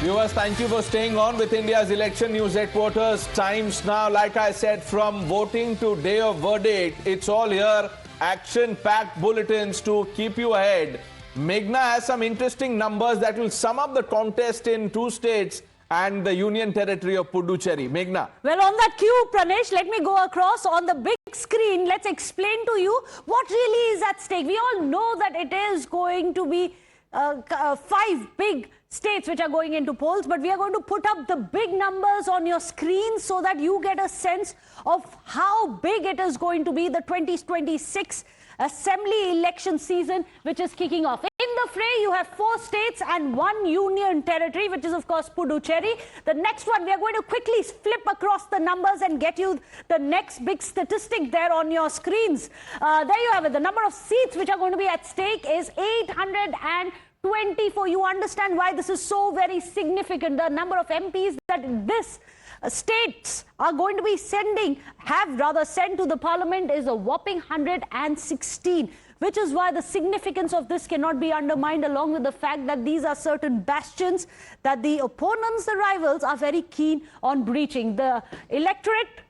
Viewers, thank you for staying on with India's election news headquarters. Times now, like I said, from voting to day of verdict, it's all here. Action-packed bulletins to keep you ahead. Meghna has some interesting numbers that will sum up the contest in two states and the union territory of Puducherry. Meghna. Well, on that cue, Pranesh, let me go across on the big screen. Let's explain to you what really is at stake. We all know that it is going to be 5 big states which are going into polls, but we are going to put up the big numbers on your screen so that you get a sense of how big it is going to be, the 2026 assembly election season which is kicking off. In the fray, you have 4 states and 1 union territory, which is of course Puducherry. The next one, we are going to quickly flip across the numbers and get you the next big statistic there on your screens. There you have it. The number of seats which are going to be at stake is 824. You understand why this is so very significant. The number of MPs that this states are going to be sent to the parliament is a whopping 116, which is why the significance of this cannot be undermined, along with the fact that these are certain bastions that the opponents, the rivals, are very keen on breaching. The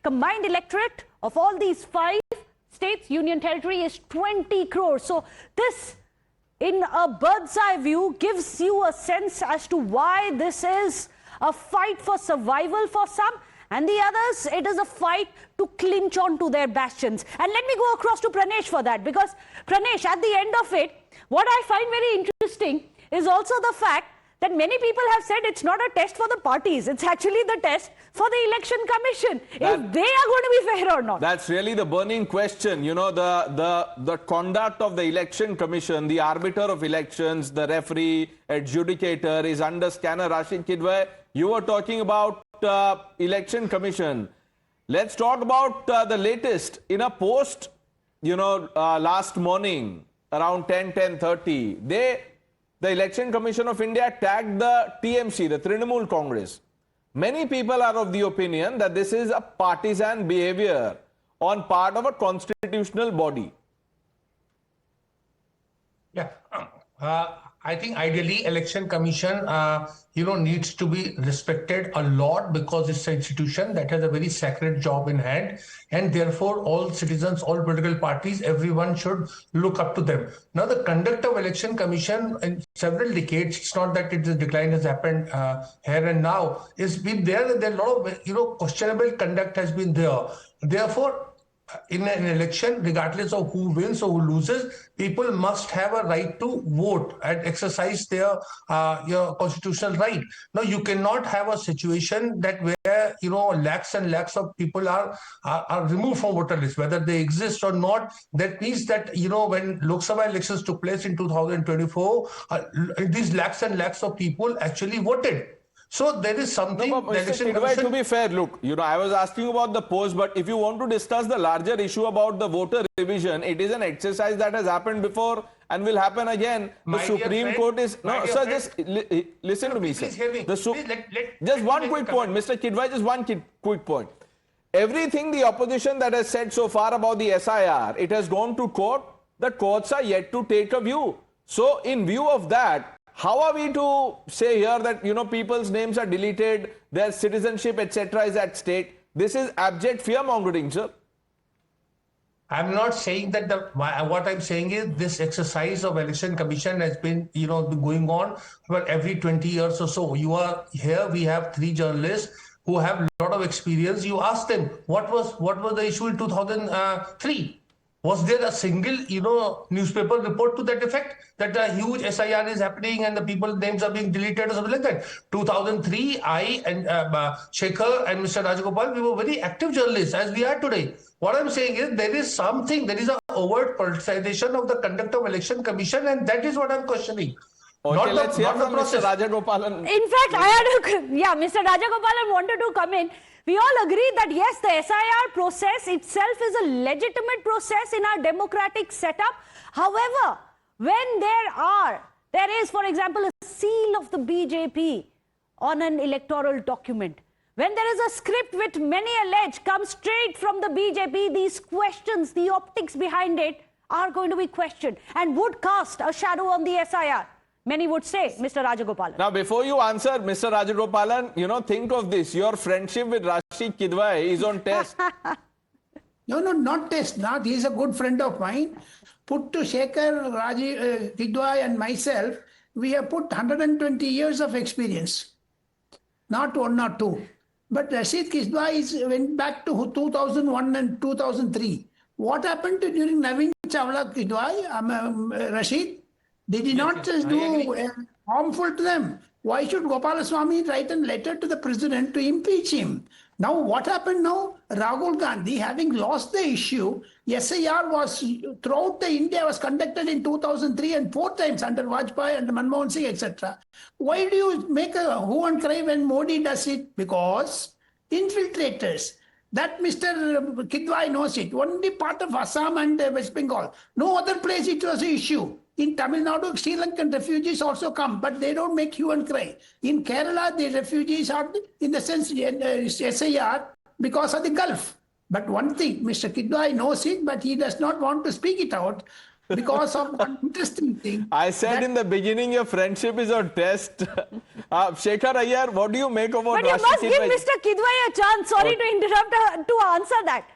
combined electorate of all these 5 states, union territory, is 20 crores. So this, in a bird's eye view, gives you a sense as to why this is a fight for survival for some, and the others, it is a fight to clinch on to their bastions. And let me go across to Pranesh for that, because Pranesh, at the end of it, what I find very interesting is also the fact that many people have said it's not a test for the parties, it's actually the test for the election commission, if they are going to be fair or not. That's really the burning question. You know, the conduct of the election commission, the arbiter of elections, the referee, adjudicator is under scanner. Rashid Kidwai, you were talking about election commission. Let's talk about the latest. In a post, last morning around 10:30, the Election Commission of India tagged the TMC, the Trinamool Congress. Many people are of the opinion that this is a partisan behavior on part of a constitutional body. Yeah, I think ideally Election Commission, needs to be respected a lot, because it's an institution that has a very sacred job in hand, and therefore all citizens, all political parties, everyone should look up to them. Now, the conduct of Election Commission in several decades, it's not that the decline has happened here and now, it's been there. There are a lot of, questionable conduct has been there. Therefore, in an election, regardless of who wins or who loses, people must have a right to vote and exercise their constitutional right. Now, you cannot have a situation that where lakhs and lakhs of people are removed from voter list, whether they exist or not. That means that when Lok Sabha elections took place in 2024, these lakhs and lakhs of people actually voted. So there is something. No, but Mr. Kidwai, to be fair, look, I was asking about the post, but if you want to discuss the larger issue about the voter revision, it is an exercise that has happened before and will happen again. The Supreme Court is just listen to me, sir. Just one quick point, Mr. Kidwai. Just one quick point. Everything the opposition that has said so far about the SIR, it has gone to court. The courts are yet to take a view. So, in view of that, how are we to say here that, people's names are deleted, their citizenship, etc. is at stake? This is abject fear-mongering, sir. I'm not saying that what I'm saying is this exercise of Election Commission has been, going on for every 20 years or so. You are here, we have 3 journalists who have a lot of experience. You ask them, what was the issue in 2003? Was there a single, newspaper report to that effect, that a huge SIR is happening and the people's names are being deleted or something like that? 2003, I and Shekhar and Mr. Rajagopal, we were very active journalists, as we are today. What I'm saying is there is an overt politicization of the conduct of Election Commission, and that is what I'm questioning. Okay, let's hear from Mr. Rajagopalan. In fact, Mr. Rajagopalan wanted to come in. We all agree that yes, the SIR process itself is a legitimate process in our democratic setup. However, when there is, for example, a seal of the BJP on an electoral document, when there is a script which many allege comes straight from the BJP, these questions, the optics behind it, are going to be questioned and would cast a shadow on the SIR. many would say, Mr. Rajagopalan. Now, before you answer, Mr. Rajagopalan, think of this. Your friendship with Rashid Kidwai is on test. No, not test. Not. He is a good friend of mine. Put to Shekhar, Kidwai and myself, we have put 120 years of experience. Not one or two. But Rashid Kidwai went back to 2001 and 2003. What happened during Navin Chawla Kidwai, Rashid? Did he not just do harmful to them? Why should Gopalaswamy write a letter to the president to impeach him? Now, what happened now? Rahul Gandhi, having lost the issue, SIR was throughout the India was conducted in 2003 and 4 times under Vajpayee and Manmohan Singh, etc. Why do you make a hue and cry when Modi does it? Because infiltrators. That Mr. Kidwai knows it. Only part of Assam and West Bengal. No other place it was an issue. In Tamil Nadu, Sri Lankan refugees also come, but they don't make hue and cry. In Kerala, the refugees are, in the sense, SIR because of the Gulf. But one thing, Mr. Kidwai knows it, but he does not want to speak it out because of one interesting thing. I said in the beginning, your friendship is on test. Shekhar Iyer, what do you make of what But you Rashid must give Kidwai? Mr. Kidwai a chance. Sorry to interrupt to answer that.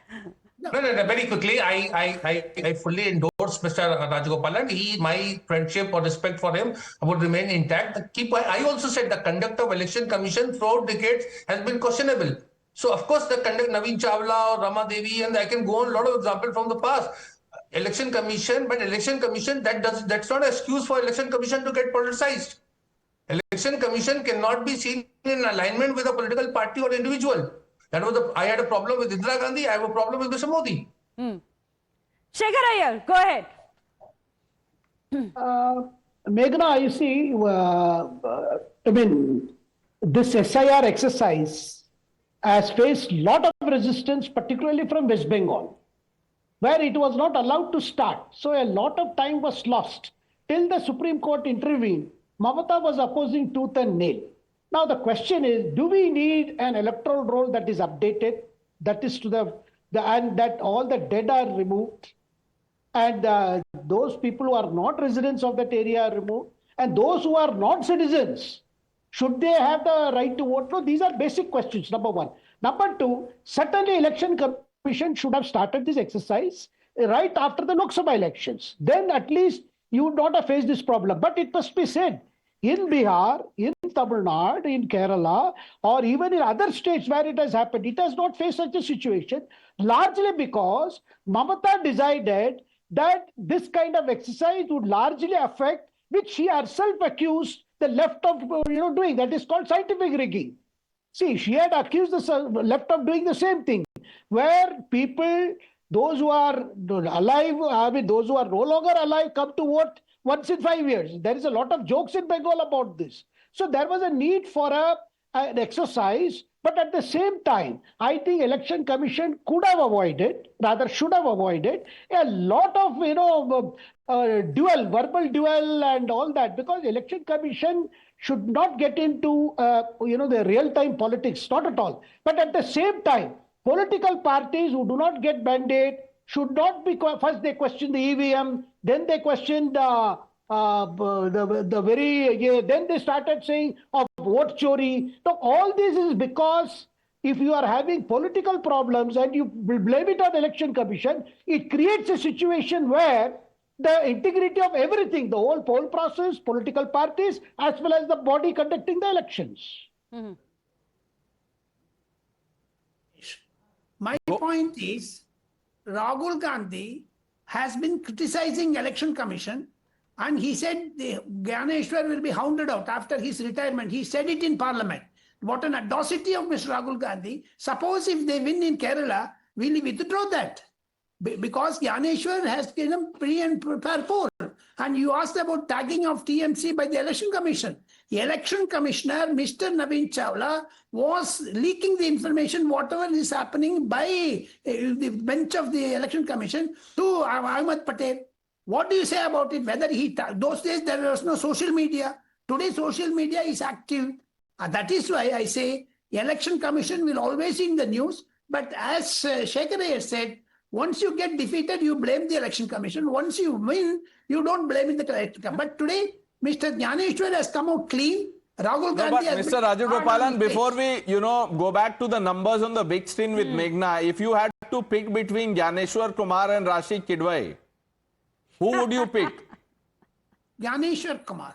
No, very quickly, I fully endorse Mr. Rajagopalan. My friendship or respect for him would remain intact. I also said the conduct of election commission throughout decades has been questionable. So, of course, the conduct, Navin Chawla or Rama Devi, and I can go on a lot of examples from the past. Election commission, that's not an excuse for election commission to get politicized. Election commission cannot be seen in alignment with a political party or individual. I had a problem with Indira Gandhi. I have a problem with Mr. Modi. Shekhar Iyer, go ahead. Meghna, you see, this SIR exercise has faced a lot of resistance, particularly from West Bengal, where it was not allowed to start. So a lot of time was lost. Till the Supreme Court intervened, Mamata was opposing tooth and nail. Now the question is, do we need an electoral roll that is updated, that is and that all the dead are removed, and those people who are not residents of that area are removed, and those who are not citizens, should they have the right to vote? No, these are basic questions, number one. Number two, certainly Election Commission should have started this exercise right after the Lok Sabha elections. Then at least you would not have faced this problem. But it must be said, in Bihar, in Tamil Nadu, in Kerala, or even in other states where it has happened, it has not faced such a situation, largely because Mamata decided that this kind of exercise would largely affect, which she herself accused the left of doing. That is called scientific rigging. See, she had accused the left of doing the same thing, where people, those who are alive, those who are no longer alive, come to vote once in 5 years. There is a lot of jokes in Bengal about this. So there was a need for an exercise, but at the same time, I think Election Commission could have avoided, rather should have avoided, a lot of verbal duel and all that, because Election Commission should not get into the real-time politics, not at all. But at the same time, political parties who do not get mandate should not be, first they question the EVM, then they questioned then they started saying of vote chori. So all this is because if you are having political problems and you blame it on Election Commission, it creates a situation where the integrity of everything, the whole poll process, political parties, as well as the body conducting the elections. Mm-hmm. My point is, Rahul Gandhi has been criticizing Election Commission, and he said the Gyaneshwar will be hounded out after his retirement. He said it in Parliament. What an audacity of Mr. Rahul Gandhi. Suppose if they win in Kerala, will he withdraw that? Because Gyaneshwar has given pre and prepare poll. And you asked about tagging of TMC by the Election Commission. The Election Commissioner, Mr. Navin Chawla, was leaking the information, whatever is happening by the bench of the Election Commission to Ahmed Patel. What do you say about it? Whether those days there was no social media. Today social media is active. That is why I say the Election Commission will always be in the news. But as Shekhar has said, once you get defeated, you blame the Election Commission. Once you win, you don't blame the Election Commission. But today, Mr. Jnaneshwar has come out clean. Rahul No, Gandhi but has Mr. been Raju hard on Gopalan, his before face. we, go back to the numbers on the big screen with Meghna, if you had to pick between Gyaneshwar Kumar and Rashid Kidwai, who would you pick? Jnaneshwar Kumar.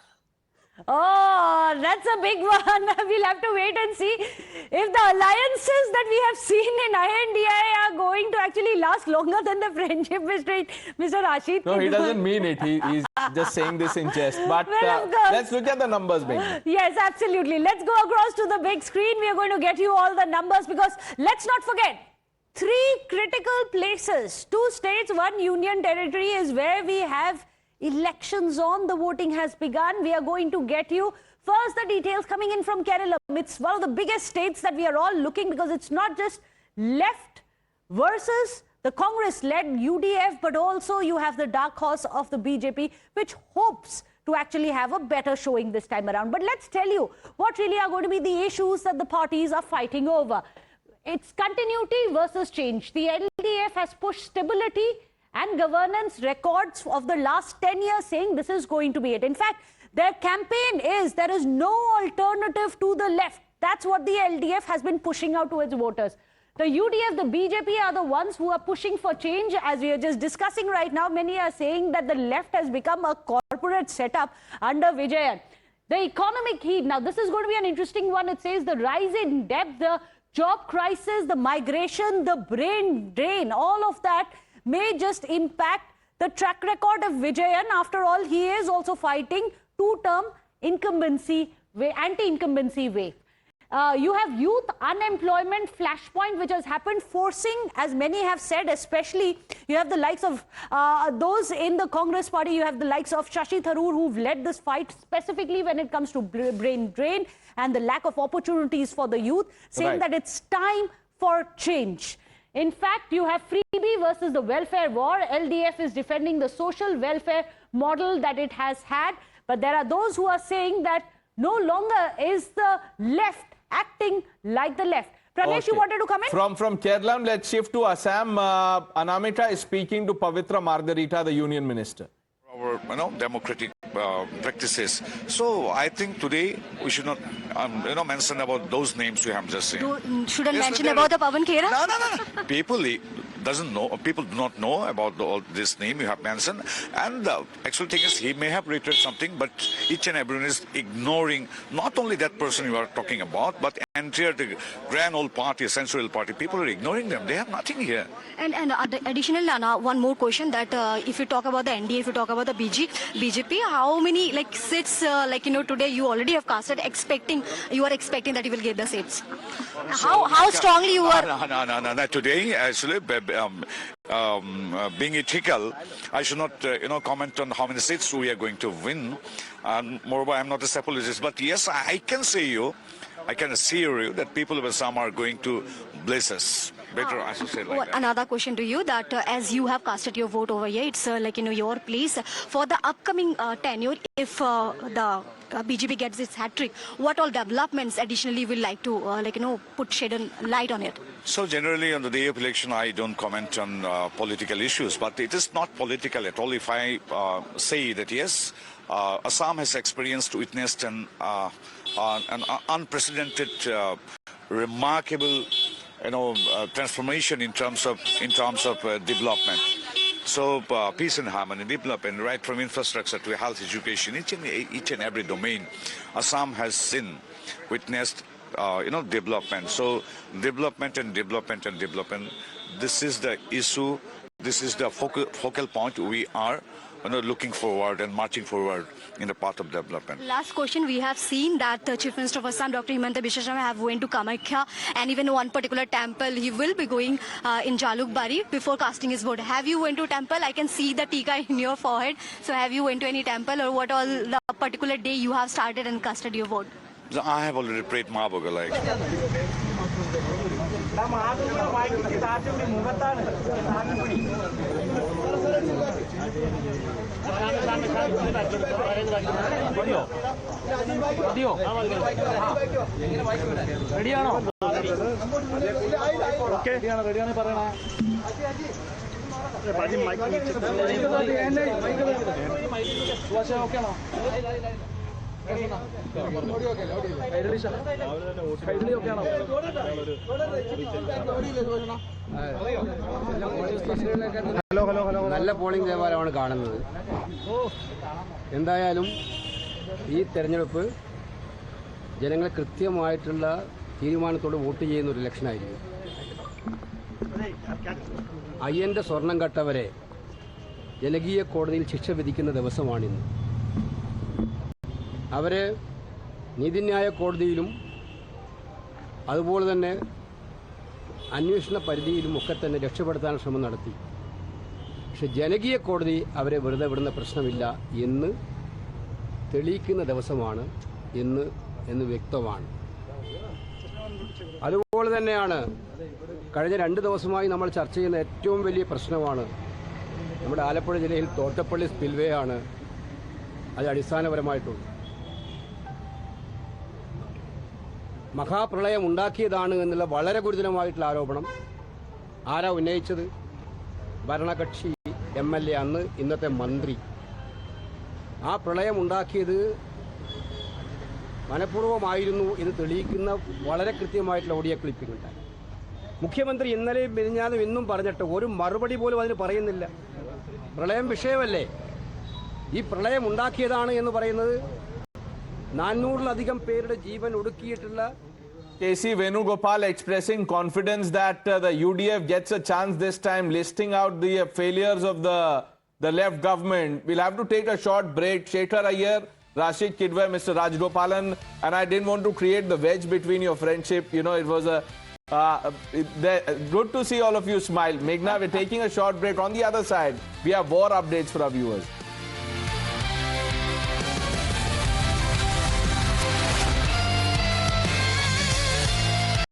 Oh, that's a big one. We'll have to wait and see if the alliances that we have seen in INDI are going to actually last longer than the friendship between Mr. Rashid. No, he doesn't mean it. He's just saying this in jest. But Well, of course. let's look at the numbers, Meghna. Yes, absolutely. Let's go across to the big screen. We are going to get you all the numbers because let's not forget, 3 critical places, 2 states, 1 union territory is where we have elections on. The voting has begun. We are going to get you first the details coming in from Keralam. It's one of the biggest states that we are all looking because it's not just left versus the Congress-led UDF, but also you have the dark horse of the BJP, which hopes to actually have a better showing this time around. But let's tell you what really are going to be the issues that the parties are fighting over. It's continuity versus change. The LDF has pushed stability and governance records of the last 10 years, saying this is going to be it. In fact, their campaign is there is no alternative to the left. That's what the LDF has been pushing out to its voters. The UDF, the BJP are the ones who are pushing for change. As we are just discussing right now, many are saying that the left has become a corporate setup under Vijayan. The economic heat, now this is going to be an interesting one. It says the rise in debt, the job crisis, the migration, the brain drain, all of that may just impact the track record of Vijayan. After all, he is also fighting 2-term incumbency way, anti-incumbency wave. You have youth unemployment flashpoint, which has happened, forcing, as many have said, especially you have the likes of those in the Congress party, you have the likes of Shashi Tharoor, who've led this fight specifically when it comes to brain drain and the lack of opportunities for the youth, saying that it's time for change. In fact, you have freebie versus the welfare war. LDF is defending the social welfare model that it has had. But there are those who are saying that no longer is the left acting like the left. Pranesh, you wanted to come in? From Keralam, let's shift to Assam. Anamita is speaking to Pavitra Margarita, the union minister. Our democratic practices. So I think today we should not mention about those names we have just seen. Shouldn't mention about the Pawan Khera? No. People do not know about all this name you have mentioned. And the actual thing is he may have retweeted something, but each and everyone is ignoring not only that person you are talking about, but entire the grand old party, central party. People are ignoring them. They have nothing here. And additionally, Nana, one more question that if you talk about the NDA, if you talk about the BJP, how many seats today you already have casted, you are expecting that you will get the seats? How strongly you are? No. Today, actually, being ethical, I should not comment on how many seats we are going to win. Moreover, I'm not a apologist, but yes, I can assure you that people of Assam are going to bless us. Better, I should say like that. Another question to you that as you have casted your vote over here, it's your place for the upcoming tenure. If the BJP gets its hat trick, what all developments additionally will like to shed a light on it? So generally on the day of election, I don't comment on political issues, but it is not political at all. If I say that yes, Assam has witnessed an unprecedented, remarkable transformation in terms of development. So peace and harmony, development, right from infrastructure to health, education, each and every domain, Assam has witnessed development. So development. This is the issue. This is the focal point. We are looking forward and marching forward in the path of development. Last question, we have seen that the Chief Minister of Assam, Dr. Himanta Biswa Sharma, have went to Kamakhya, and even one particular temple he will be going in Jalukbari before casting his vote. Have you went to temple? I can see the tika in your forehead. So have you went to any temple, or what all the particular day you have started and casted your vote? I have already prayed Mahaboga like. Okay. നല്ല polling നിലവാരമാണ് കാണുന്നത്. എന്തായാലും ഈ തെരഞ്ഞെടുപ്പ് ജനങ്ങൾ കൃത്യമായിട്ടുള്ള തീരുമാനത്തോട് vote ചെയ്യുന്ന ഒരു ഇലക്ഷനായിരിക്കും. അയ്യൻ്റെ സ്വർണം കട്ടവരെ ജനകീയ കോടതിയിൽ ശിക്ഷ വിധിക്കുന്ന ദിവസമാണിന്ന്. അവരെ നീതിന്യായ കോടതിയിലും അതുപോലെ തന്നെ അന്വേഷണ പരിധിയിലും ഒക്കെ തന്നെ രക്ഷപ്പെടുത്താൻ ശ്രമം നടത്തി. പക്ഷെ ജനകീയ കോടതി അവരെ വെറുതെ വിടുന്ന പ്രശ്നമില്ല എന്ന് തെളിയിക്കുന്ന ദിവസമാണ് എന്ന് വ്യക്തമാണ്. അതുപോലെ തന്നെയാണ് കഴിഞ്ഞ 2 ദിവസമായി നമ്മൾ ചർച്ച ചെയ്യുന്ന ഏറ്റവും വലിയ പ്രശ്നമാണ് നമ്മുടെ ആലപ്പുഴ ജില്ലയിൽ തോട്ടപ്പള്ളി സ്പിൽവേ ആണ്. അത് അടിസ്ഥാനപരമായിട്ടുള്ളത് മഹാപ്രളയം ഉണ്ടാക്കിയതാണ് എന്നുള്ള വളരെ ഗുരുതരമായിട്ടുള്ള ആരോപണം ആരാ ഉന്നയിച്ചത്? ഭരണകക്ഷി MLA, അന്ന് ഇന്നത്തെ മന്ത്രി. ആ പ്രളയം ഉണ്ടാക്കിയത് മനഃപൂർവ്വമായിരുന്നു എന്ന് തെളിയിക്കുന്ന വളരെ കൃത്യമായിട്ടുള്ള ഓഡിയോ ക്ലിപ്പിംഗ് ഉണ്ടായി. മുഖ്യമന്ത്രി ഇന്നലെയും മിനിഞ്ഞാന്നും ഇന്നും പറഞ്ഞിട്ട് ഒരു മറുപടി പോലും അതിന് പറയുന്നില്ല. പ്രളയം വിഷയമല്ലേ? ഈ പ്രളയം ഉണ്ടാക്കിയതാണ് എന്ന് പറയുന്നത് 400-ലധികം പേരുടെ ജീവൻ ഒടുക്കിയിട്ടുള്ള KC Venugopal expressing confidence that the UDF gets a chance this time, listing out the failures of the left government. We'll have to take a short break. Shekhar Iyer, Rashid Kidwai, Mr. Rajgopalan, and I didn't want to create the wedge between your friendship. You know, it was good to see all of you smile. Meghna, we're taking a short break. On the other side, we have war updates for our viewers.